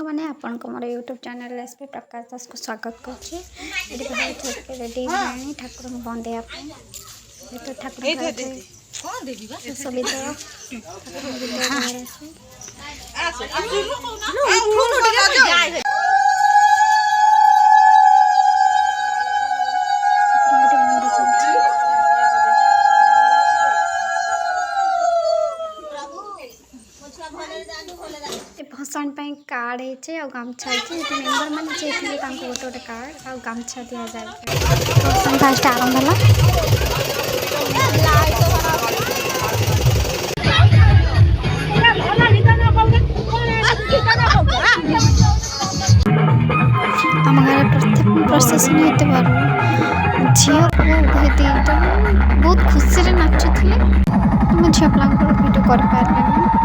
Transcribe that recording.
मैंने आपन को मोर यूट्यूब चैनल एसपी प्रकाश दास को स्वागत करछी। एडी भाई छोटे रेडी होनी ठाकुर को बंदे आपन ये तो ठाकुर कौन देबी बा सुविधा भसान कार्ड है गमछा मेम्बर मैंने चाहिए गोटे गोटे कार्ड आ गमछा दि जाए भसान फास्ट आरंभ है। आम घर प्रसेसन होते झील को बहुत खुशी नाचुले झील पिला भिडियो कर पारे।